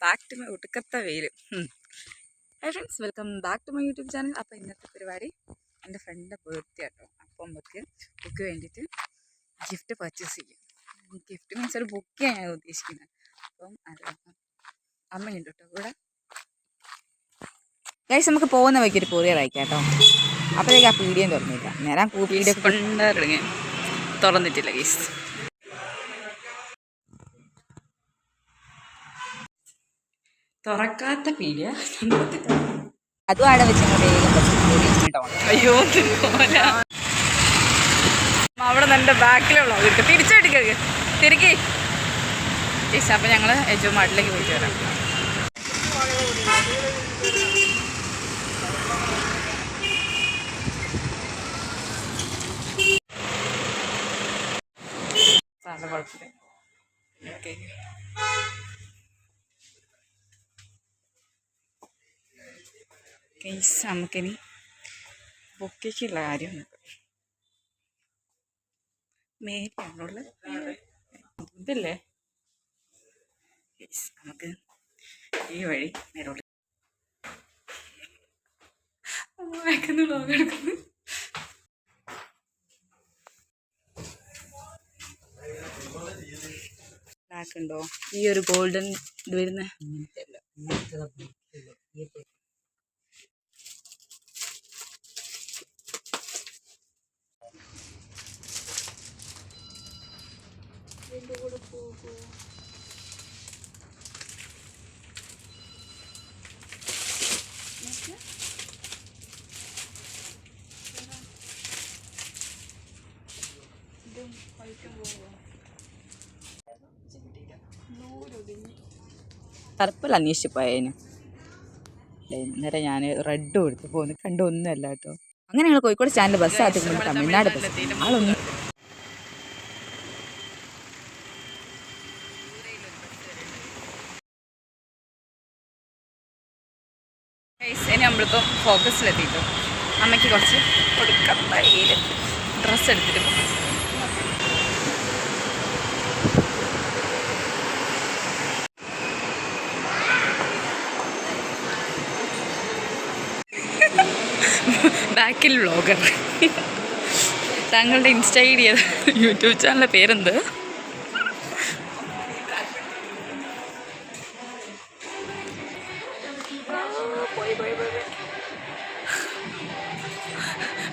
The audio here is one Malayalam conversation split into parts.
ബാക്ക് ടു മൈ ഒടുക്കത്തെ വെയിൽ. Hi friends, welcome back to my YouTube channel. അപ്പോൾ ഇന്നത്തെ പരിപാടി എൻ്റെ ഫ്രണ്ടിൻ്റെ ബർത്ത്ഡേ കേട്ടോ. അപ്പം ബുക്ക് വേണ്ടിയിട്ട് ഗിഫ്റ്റ് പർച്ചേസ് ചെയ്യും. ഗിഫ്റ്റ് മീൻസ് ഒരു ബുക്കാണ് ഞാൻ ഉദ്ദേശിക്കുന്നത്. അപ്പം അത് അമ്മയുണ്ട് കേട്ടോ കൂടെ. ഗൈസ്, നമുക്ക് പോകുന്ന വഴിക്ക് ഒരു കൊറിയർ അയക്കാം കേട്ടോ. അപ്പോഴേക്ക് ആ പീഡിയം തുറന്നില്ല. നേരം പീഡിയ കൊണ്ടിറങ്ങി തുറന്നിട്ടില്ല ഗൈസ്. തുറക്കാത്ത പീഡിയ അതും അവിടെ വെച്ച് അയ്യോ അവിടെ നല്ല ബാക്കിലുള്ള തിരിച്ചെടുക്ക തിരികെ ചേച്ചി. അപ്പം ഞങ്ങൾ എജോ മാട്ടിലേക്ക് പോയിട്ട് വരാം. കുഴപ്പമില്ല. ഓക്കെ, നമുക്കിനി ബൊക്കേക്കുള്ള കാര്യം മേരിയാണുള്ളത്. ഇതല്ലേ നമുക്ക് ഈ വഴി നേരോട്ട് എടുക്കുന്നു. ബ്ലാക്ക് ഉണ്ടോ? ഈ ഒരു ഗോൾഡൻ ഇത് വരുന്ന കൂടെ പോകൂ. പർപ്പിൾ അന്വേഷിച്ച് പോയതിന് നേരെ ഞാൻ റെഡ് കൊടുത്ത് പോകുന്നു. കണ്ടൊന്നുമല്ല കേട്ടോ. അങ്ങനെ ഞങ്ങൾ കോഴിക്കോട് സ്റ്റാൻഡിൽ ബസ് ആദ്യം തമിഴ്നാട് ബസ് ആളൊന്നും. ഇനി നമ്മളിപ്പോൾ ഫോക്കസിലെത്തിയിട്ടു. അമ്മയ്ക്ക് കുറച്ച് കൊടുക്കത്ത ഡ്രസ്സ് എടുത്തിട്ട് പോകും. ബാക്കിൽ വ്ളോഗർ. താങ്കളുടെ ഇൻസ്റ്റ ഐ ഡി യൂട്യൂബ് ചാനലിൻ്റെ പേരെന്ത്?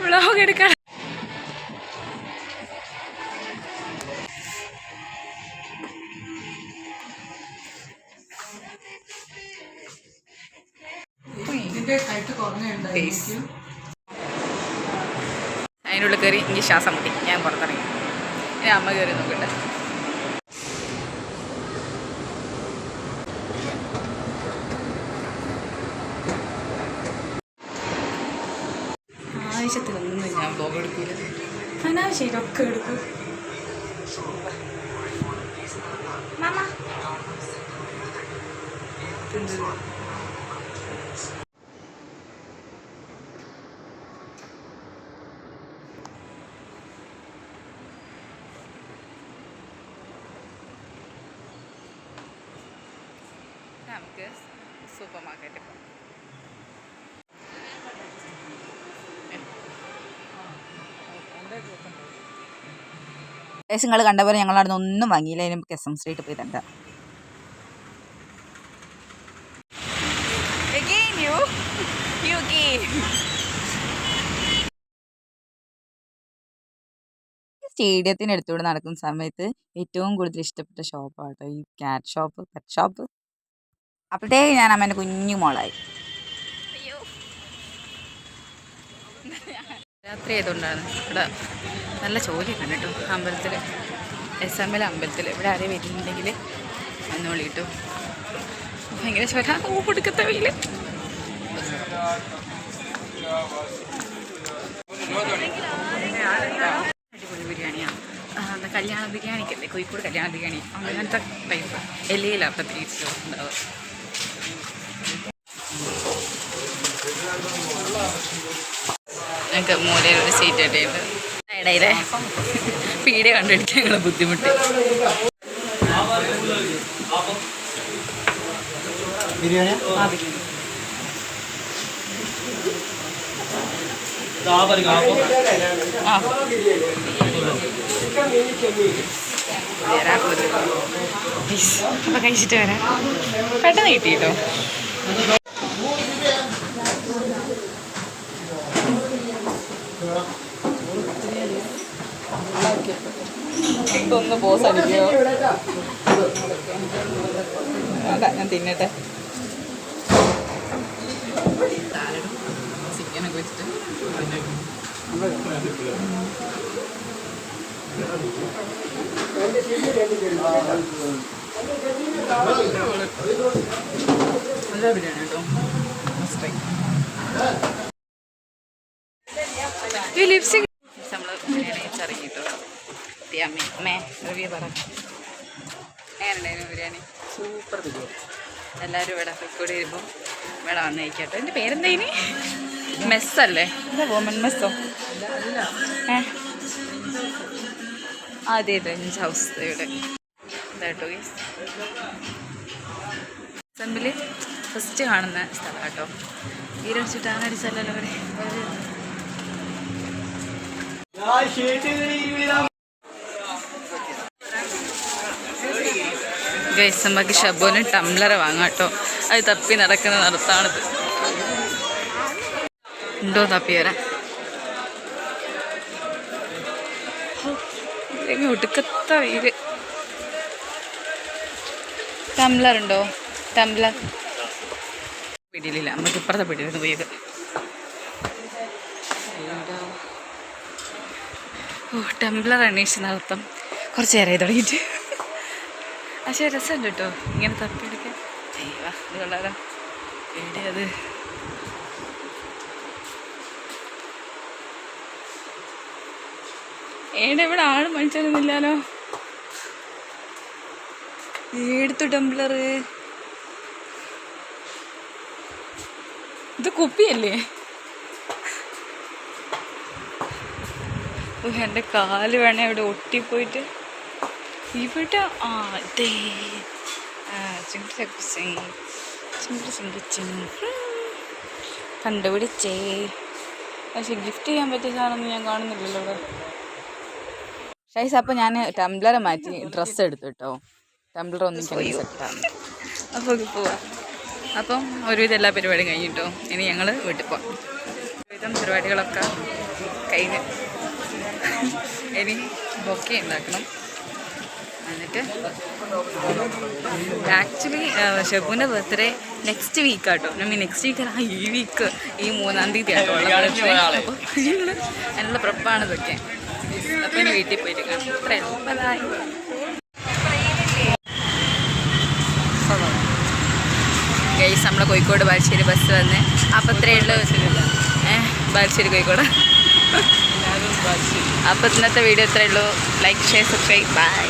വ്ളോഗ് എടുക്കാൻ അതിനുള്ളിൽ കയറി എനിക്ക് ശ്വാസം മുട്ടി. ഞാൻ പുറത്തിറങ്ങി. ഇനി അമ്മ കയറി നോക്കട്ടെ. ആവശ്യത്തിനൊന്നും ഞാൻ ബ്ലോഗ് എടുക്കില്ല. അനാവശ്യമൊക്കെ എടുക്കും. മാമ നമുക്ക് സൂപ്പർ മാർക്കറ്റിൽ പോകാം. നിങ്ങൾ കണ്ട പോലെ ഞങ്ങൾ അവിടെ നിന്ന് ഒന്നും വാങ്ങിയില്ല. അതിന് കെസം സ്ട്രീറ്റ് പോയി തണ്ട. സ്റ്റേഡിയത്തിനടുത്തൂടെ നടക്കുന്ന സമയത്ത് ഏറ്റവും കൂടുതൽ ഇഷ്ടപ്പെട്ട ഷോപ്പാട്ടോ ഈ ക്യാറ്റ് ഷോപ്പ്, പെറ്റ് ഷോപ്പ്. അപ്പോഴത്തേക്ക് ഞാൻ അമ്മേൻ്റെ കുഞ്ഞു മോളായി. രാത്രി ആയതുകൊണ്ടാണ് ഇവിടെ നല്ല ചോദ്യമൊക്കെ ഉണ്ട് കേട്ടോ. അമ്പലത്തിൽ SML അമ്പലത്തിൽ ഇവിടെ ആരെയും വരുന്നുണ്ടെങ്കിൽ വന്നോളി കേട്ടോ. ഭയങ്കര ചോര കൊടുക്കത്ത വെയിൽ. അടിപൊളി ബിരിയാണിയാണ്. കല്യാണ ബിരിയാണിക്കല്ലേ, കോഴിക്കോട് കല്യാണ ബിരിയാണി അങ്ങനത്തെ ടൈപ്പ് എല്ലയിലാണ് പ്രത്യേകിച്ച് ഉണ്ടാവുക. ഞങ്ങൾക്ക് മൂലയിലൊരു സീറ്റ് കിട്ടിയിട്ട് ഇടയിലെ പീഡിയ കണ്ടുപിടിക്കാൻ ഞങ്ങൾ ബുദ്ധിമുട്ട്. ബിരിയാണി ആ ബിരിയാണി ആ വരാം അപ്പം കഴിച്ചിട്ട് വരാം പെട്ടെന്ന് കിട്ടിയിട്ടോ ഇതൊന്ന് ബോസ് അടിക്കോ അതാ ഞാൻ തിന്നട്ടെ സാലഡും ചിക്കനൊക്കെ വെച്ചിട്ട് നല്ല ബിരിയാണി കേട്ടോ ലിപ്സ്റ്റിക് നമ്മൾ ബിരിയാണി വെച്ചിറങ്ങിട്ടോ അമ്മേ റിവ്യൂ പറ എങ്ങനെയുണ്ടായിരുന്നു ബിരിയാണി സൂപ്പർ ബിരിയാണി എല്ലാവരും ഇവിടെ കൂടി വരുമ്പോൾ ഇവിടെ വന്ന് കഴിക്കട്ടോ എൻ്റെ പേരെന്തേനി മെസ്സല്ലേ എന്താ വുമൻ മെസ്സോ അതെ ലഞ്ച് ഹൗസ് ഇവിടെ ഇതാട്ടോ സെമ്പിൽ ഫസ്റ്റ് കാണുന്ന സ്ഥലം കേട്ടോ ഈരടിച്ചിട്ട് അങ്ങനെ അടിച്ചല്ലോ ഇവിടെ ഗൈസ് നമുക്ക് ഷബോന് ടംബ്ലർ വാങ്ങാം കേട്ടോ അത് തപ്പി നടക്കുന്ന നടത്താണിത് ഉണ്ടോ തപ്പി വരാം ഒടുക്കത്ത വെയില് ടംബ്ലർ ഉണ്ടോ ടംബ്ലർ പിടിയിലില്ല നമുക്ക് ഇപ്പുറത്തെ പിടിയിലിരുന്ന് പോയത് ഓ ടംബ്ലർ അന്വേഷിച്ച് നടത്തം കുറച്ച് നേരമായി തുടങ്ങിയിട്ട് പക്ഷേ രസമുണ്ട് കേട്ടോ ഇങ്ങനെ തപ്പിയെടുക്കാൻ ചെയ്യുക ഇത് കൊള്ളാലോ എവിടെയത് ഇവിടെ ആള് മനുഷ്യനൊന്നുമില്ലാലോ എടുത്തു ടംബ്ലർ ഇത് കുപ്പിയല്ലേ എൻ്റെ കാല് വേണേ അവിടെ ഒട്ടിപ്പോയിട്ട് ഇവിടെ ഇതേ കണ്ടുപിടിച്ചേ പക്ഷെ ഗിഫ്റ്റ് ചെയ്യാൻ പറ്റിയ സാധനമൊന്നും ഞാൻ കാണുന്നില്ലല്ലോ ഇവിടെ ഷൈസ് അപ്പം ഞാൻ ടംബ്ലർ മാറ്റി ഡ്രസ്സ് എടുത്തു കേട്ടോ ടംബ്ലർ ഒന്നും സെറ്റാണ് അപ്പോൾ പോവാം അപ്പം ഒരുവിധം എല്ലാ പരിപാടിയും കഴിഞ്ഞിട്ടോ ഇനി ഞങ്ങൾ വീട്ടിൽ പോവാം ഒരുവിധം പരിപാടികളൊക്കെ കഴിഞ്ഞ് ഇനി ബൊക്കെ ഉണ്ടാക്കണം എന്നിട്ട് ആക്ച്വലി ഷെബുവിൻ്റെ ബർത്ത്ഡേ നെക്സ്റ്റ് വീക്കാട്ടോ നെക്സ്റ്റ് വീക്ക് ഈ വീക്ക് ഈ 3-ാം തീയതി ആട്ടോ അപ്പോൾ ഞങ്ങൾ അതിനുള്ള പ്രപ്പാണ് ഇതൊക്കെ അപ്പം ഇനി വീട്ടിൽ പോയിട്ട് കാണാം അത്രയേ ഉള്ളൂ ഗൈസ് നമ്മളെ കോഴിക്കോട് ബാലുശ്ശേരി ബസ് വന്ന് അപ്പം ഇത്രയേ ഉള്ളൂ ബാലുശ്ശേരി കോഴിക്കോട് അപ്പം ഇന്നത്തെ വീഡിയോ ഇത്രയേ ഉള്ളൂ ലൈക്ക് ഷെയർ സബ്സ്ക്രൈബ് ബൈ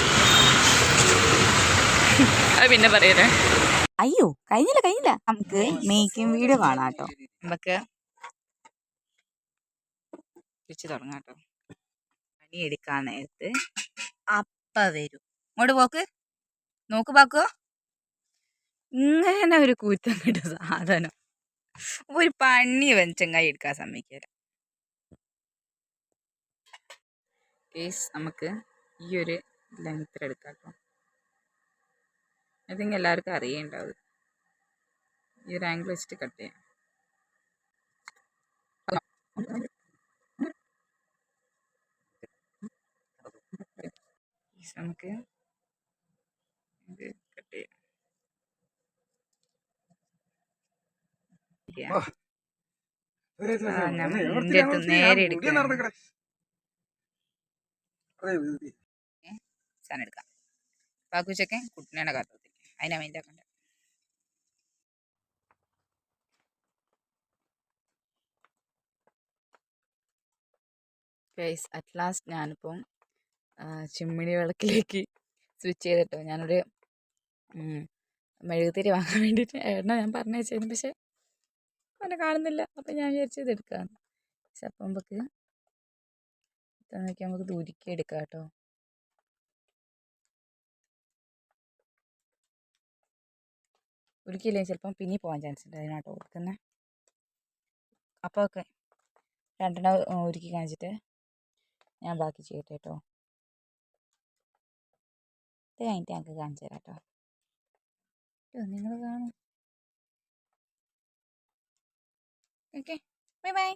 അത് പിന്നെ പറയല്ലേ അയ്യോ കഴിഞ്ഞില്ല നമുക്ക് മേക്കിംഗ് വീഡിയോ കാണാം കേട്ടോ നമുക്ക് തിരിച്ച് തുടങ്ങാം കേട്ടോ പണിയെടുക്കാൻ നേരത്ത് അപ്പ വരും ഇങ്ങോട്ട് നോക്ക് പാക്കോ ഇങ്ങനെ ഒരു കൂറ്റം കിട്ടും സാധനം ഒരു പണി വെഞ്ചങ്ങായി എടുക്കാൻ സമ്മതിക്കില്ല കേസ് നമുക്ക് ഈ ഒരു ലെങ്ത്തിലെടുക്കാം കേട്ടോ ഐ തിങ്ക് എല്ലാവർക്കും അറിയേണ്ടാവും ഈ ഒരു ആംഗിൾ വെച്ചിട്ട് കട്ട് ചെയ്യാം നമുക്ക് ഇത് കട്ട് ചെയ്യാം എൻ്റെ അടുത്ത് നേരെ എടുക്കാം സാധനം എടുക്കാം പാക്കുച്ചൊക്കെ കുട്ടിനെ കാത്തത്തിൽ അതിനാ മൈൻഡ് ആക്കണ്ട ഗൈസ് അറ്റ് ലാസ്റ്റ് ഞാനിപ്പം ചിമ്മിണി വിളക്കിലേക്ക് സ്വിച്ച് ചെയ്തിട്ടോ ഞാനൊരു മെഴുകുതിരി വാങ്ങാൻ വേണ്ടിയിട്ട് ഏട്ടനാ ഞാൻ പറഞ്ഞു വെച്ചിരുന്നു പക്ഷെ അവനെ കാണുന്നില്ല അപ്പം ഞാൻ വിചാരിച്ചത് എടുക്കാമെന്ന് പക്ഷെ അപ്പം നമുക്ക് നോക്കിയാൽ നമുക്ക് ദൂരിക്ക് എടുക്കാം കേട്ടോ ഉരുക്കിയില്ലെങ്കിൽ ചിലപ്പം പിന്നെ പോകാൻ ചാൻസ് ഉണ്ട്, അതിനാട്ടോ ഉരുക്കുന്നത്. അപ്പോൾ ഓക്കെ, രണ്ടെണ്ണം ഉരുക്കി കാണിച്ചിട്ട് ഞാൻ ബാക്കി ചെയ്യട്ടെ കേട്ടോ. ഇത് കഴിഞ്ഞിട്ട് ഞങ്ങൾക്ക് കാണിച്ചു തരാം കേട്ടോ. നിങ്ങൾ കാണും. Okay, bye bye.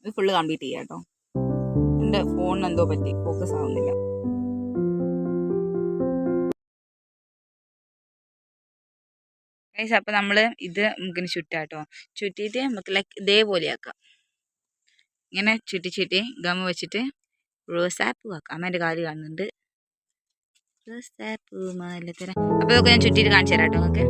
ഇത് ഫുള്ള് കംപ്ലീറ്റ് ചെയ്യാം കേട്ടോ. എൻ്റെ ഫോണിന് എന്തോ പറ്റി, ഫോക്കസ് ആവുന്നില്ല. ഗൈസ്, അപ്പോൾ നമ്മൾ ഇത് നമുക്കിനി ചുറ്റാം കേട്ടോ. ചുറ്റിയിട്ട് നമുക്ക് ലൈക്ക് ഇതേപോലെ ആക്കാം. ഇങ്ങനെ ചുറ്റി ഗം വെച്ചിട്ട് റോസാപ്പൂ ആക്കാം. അമ്മേൻ്റെ കാല് കാണുന്നുണ്ട്. റോസാപ്പൂ മാലത്തര. അപ്പോൾ ഇതൊക്കെ ഞാൻ ചുറ്റിയിട്ട് കാണിച്ചു തരാം കേട്ടോ നമുക്ക്.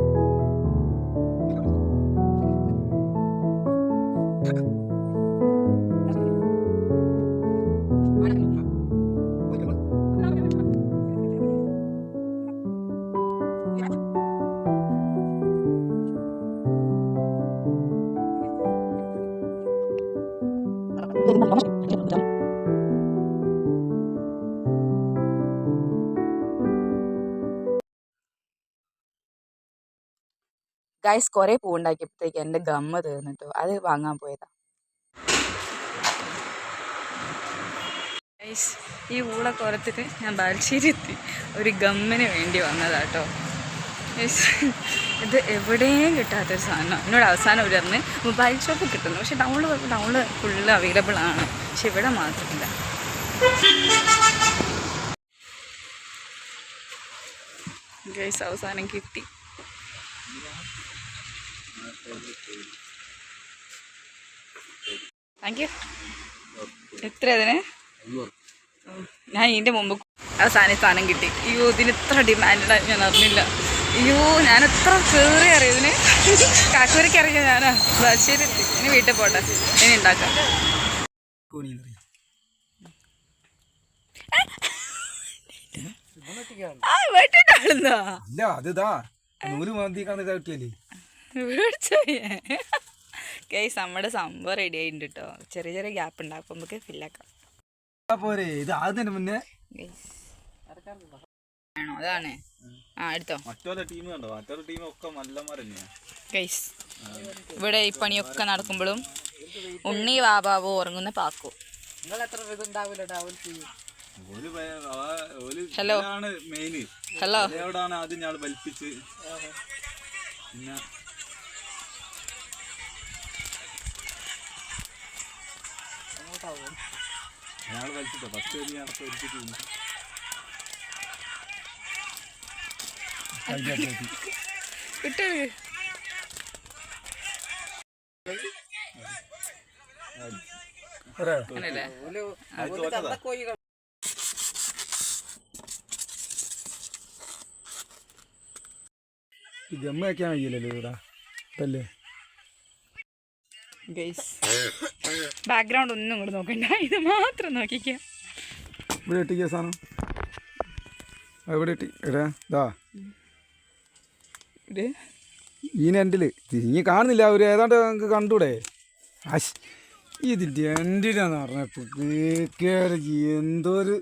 ഗൈസ്, കുറേ പൂവുണ്ടാക്കിയപ്പോഴത്തേക്ക് എൻ്റെ ഗമ്മ തീർന്നിട്ടോ, അത് വാങ്ങാൻ പോയതാ. ഗൈസ്, ഈ ഊളൊക്കെ ഓർത്തിട്ട് ഞാൻ ബാലുശ്ശേരി എത്തി ഒരു ഗമ്മിന് വേണ്ടി വന്നതാട്ടോ. ഗൈസ്, ഇത് എവിടെയും കിട്ടാത്തൊരു സാധനം. എന്നോട് അവസാനം ഒരു പറഞ്ഞ് മൊബൈൽ ഷോപ്പിൽ കിട്ടുന്നു, പക്ഷെ ടൗണിൽ ഫുള്ള് അവൈലബിൾ ആണ്, പക്ഷെ ഇവിടെ മാത്രമില്ല. ഗൈസ്, അവസാനം കിട്ടി. Thank you. എത്ര അതിന്? ഞാൻ ഇതിൻ്റെ മുമ്പ് സാധനം കിട്ടി. അയ്യോ, ഇതിന് ഇത്ര ഡിമാൻഡായി ഞാൻ അറിഞ്ഞില്ല. അയ്യോ, ഞാൻ എത്ര കയറി അറിയാം ഇതിന്. കാക്കൂരയ്ക്ക് അറിയാം ഞാനാ. ശരി, ഇനി വീട്ടിൽ പോട്ടെ, ഇനി ഉണ്ടാക്കാം. ഗൈസ്, നമ്മുടെ സംഭവം റെഡി ആയിട്ടുണ്ട് കേട്ടോ. ചെറിയ ഗ്യാപ്പ് ഉണ്ടാകും, നമുക്ക് ഫില്ലാക്കാം. ആണോ? അതാണ്. ആ, എടുത്തോ. ഗൈസ്, ഇവിടെ ഈ പണിയൊക്കെ നടക്കുമ്പോഴും ഉണ്ണി വാബാവോ ഉറങ്ങുന്ന പാക്കു. Hello hello. ഇട്ട് ഗമ്മ വയ്ക്കാൻ കഴിയില്ലല്ലോ ഇവിടെ. ബാക്ക്ഗ്രൗണ്ട് ഒന്നും ഇങ്ങോട്ട് നോക്കണ്ട, ഇത് മാത്രം നോക്കിക്കാം. ഇവിടെ ഇട്ടിക്ക സാധനം, ഇവിടെ ഇട്ടി എടാ ഇതാ ഈ എൻഡില് തിരിഞ്ഞ് കാണുന്നില്ല. ഒരു ഏതാണ്ട് നമുക്ക് കണ്ടൂടെ? ആശ്, ഇതിൻ്റെ എൻഡിലാന്ന് പറഞ്ഞപ്പോൾ എന്തോ ഒരു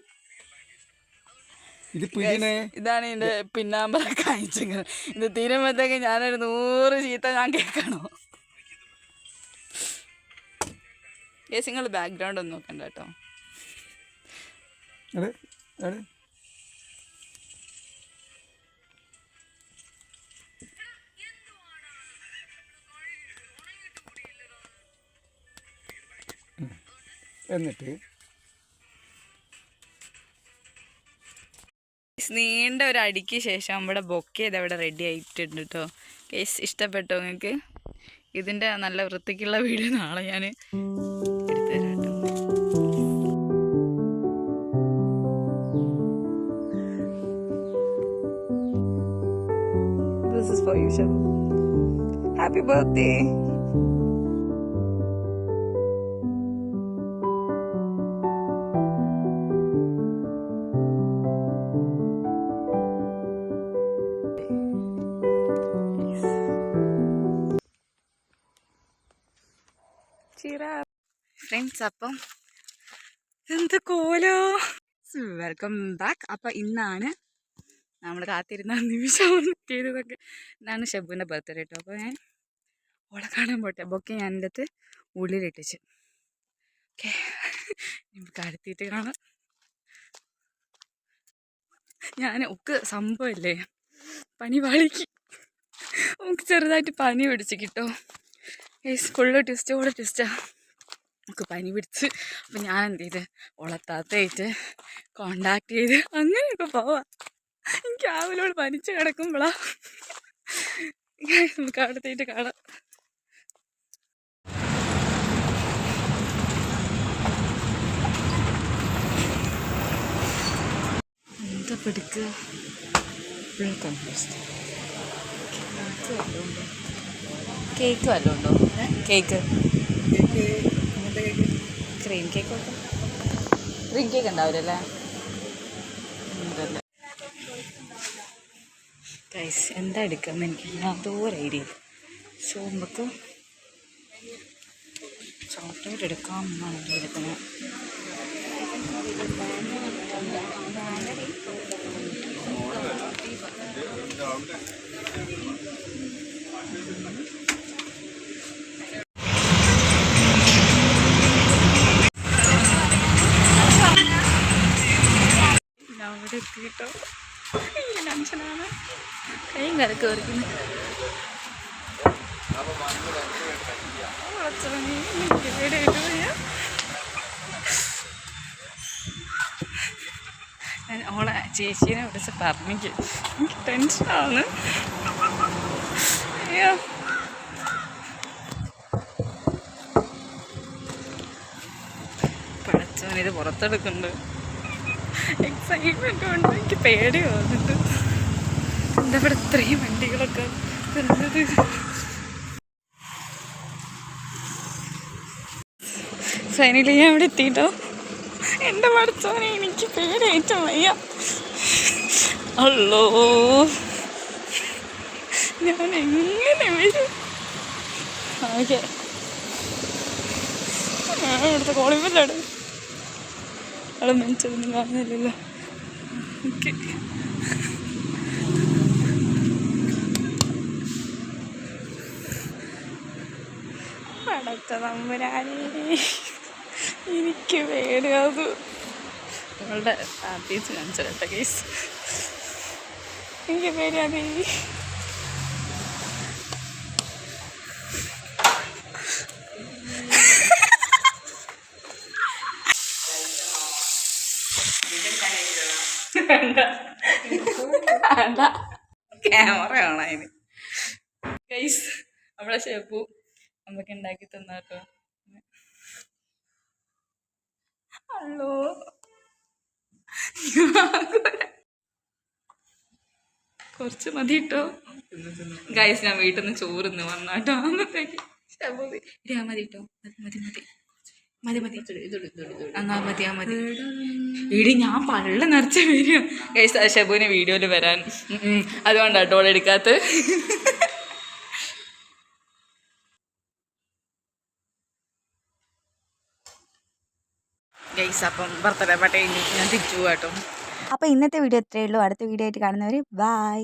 ഇത് പിടിനെ. ഇതാണ് ഇതിൻ്റെ പിന്നാമ്പറ കാണിച്ചത്. ഇത് തീരുമ്പോഴത്തേക്ക് ഞാനൊരു 100 ചീത്ത ഞാൻ കേൾക്കണോ? കേസ്, നിങ്ങൾ ബാക്ക്ഗ്രൗണ്ട് ഒന്നും നോക്കണ്ട കേട്ടോ. എന്നിട്ട് നീണ്ട ഒരു അടിക്ക് ശേഷം നമ്മുടെ ബൊക്കെ ഇതവിടെ റെഡി ആയിട്ടുണ്ട് കേട്ടോ. കേസ്, ഇഷ്ടപ്പെട്ടോ നിങ്ങൾക്ക്? ഇതിൻ്റെ നല്ല വൃത്തിക്കുള്ള വീഡിയോ നാളെ ഞാൻ എടുത്തു തരാം കേട്ടോ. This is for you, Shabu. Happy birthday. Friends, അപ്പം എന്ത് കോലോ. Welcome back. അപ്പം ഇന്നാണ് നമ്മൾ കാത്തിരുന്ന നിമിഷം എത്തിയതൊക്കെ. ഇന്നാണ് ഷെബുവിൻ്റെ ബർത്ത്ഡേ കേട്ടോ. അപ്പോൾ ഞാൻ ഓളെ കാണാൻ പോട്ടെ. ബൊക്കെ ഞാൻ എൻ്റെ അടുത്ത് ഉള്ളിലിട്ടിച്ച്. ഓക്കെ, നമുക്ക് അടുത്തിട്ട് കാണാം. ഞാൻ ഒക്കെ സംഭവമല്ലേ, പനി പാളിക്ക് നമുക്ക് ചെറുതായിട്ട് പനി പിടിച്ച് കിട്ടോ. ഫുള്ള് ട്വിസ്റ്റോടെ ട്വിസ്റ്റാ. നമുക്ക് പനി പിടിച്ച്. അപ്പം ഞാൻ എന്ത് ചെയ്ത് ഉളത്താത്തായിട്ട് കോണ്ടാക്ട് ചെയ്ത് അങ്ങനെയൊക്കെ പോവാം. എനിക്ക് ആവിലോട് പനിച്ച് കിടക്കുമ്പോളാ. നമുക്ക് അവിടത്തേറ്റ് കാണാം. എന്താ പിടിക്കുക? Full compost. കേക്ക് വല്ലതും ഉണ്ടോ? കേക്ക് ക്രീം കേക്ക് ഒക്കെ. ക്രീം കേക്ക് ഉണ്ടാവില്ലല്ലേ? ഉണ്ടല്ലേ ഗൈസ്. എന്താ എടുക്കാമെന്ന് എനിക്ക് യാതൊരു ഐഡിയ. സോ നമുക്ക് ചോക്ലേറ്റ് എടുക്കാം എന്നാണ് എനിക്ക് എടുക്കുന്നത്. അവിടെ എത്തിയിട്ടോ. ഈ ടെൻഷനാണ്. കൈയും കരക്ക് വരയ്ക്കുന്നു. ഞാൻ ഓളെ ചേച്ചീനെ വിളിച്ച് പറഞ്ഞിക്ക്. എനിക്ക് ടെൻഷനാണ്. അയ്യോ, പഠിച്ചവനിത് പുറത്തെടുക്കുന്നുണ്ട്. എക്സൈറ്റ്മെൻറ്റ് കൊണ്ട് എനിക്ക് പേടി വന്നിട്ട്. എന്താ ഇവിടെ ഇത്രയും വണ്ടികളൊക്കെ വരുന്നത്? ഫൈനലി ഞാൻ ഇവിടെ എത്തിയിട്ടോ. എൻ്റെ പഠിച്ചവനെ എനിക്ക് പേടിയായിട്ട് വയ്യ. അല്ലോ, ഞാൻ എങ്ങനെ വരും? ഓക്കെ, ഞാൻ ഇവിടുത്തെ കോളിമല്ലാണ്. അവിടെ മനസ്സിലൊന്നും കാണുന്നില്ലല്ലോ. ഓക്കെ, പടച്ച തമ്പുരാനേ, എനിക്ക് പേടിയാത്. നിങ്ങളുടെ ആർട്ടിസ്റ്റ് കാണിച്ചോട്ടെ കേസ്. എനിക്ക് പേടിയാതേ. ക്യാമറ കാണാം അതിന്. ഗൈസ്, നമ്മളെ ഷെബു നമുക്ക് ഉണ്ടാക്കി തന്നാട്ടോ. ഹലോ, കുറച്ച് മതി കേട്ടോ. ഗൈസ്, ഞാൻ വീട്ടിൽ നിന്ന് ചോറിന്ന് വന്നാട്ടോ. അന്നത്തേക്ക് ഷെബു മതി കേട്ടോ. മതി മതി മതി മതി എന്നാ മതി. ആ മതി വീഡിയോ. ഞാൻ പള്ള നിറച്ച വീഡിയോ ഗൈസ്. ഷെബുവിന് വീഡിയോയിൽ വരാൻ അതുകൊണ്ടാണ് ടോൾ എടുക്കാത്ത. ഗൈസ്, അപ്പം ബർത്ത്ഡേ പാർട്ടി കഴിഞ്ഞിട്ട് ഞാൻ തിരിച്ചു പോകാട്ടോ. അപ്പോൾ ഇന്നത്തെ വീഡിയോ ഇത്രയേ ഉള്ളൂ. അടുത്ത വീഡിയോ ആയിട്ട് കാണുന്നവർ ബൈ.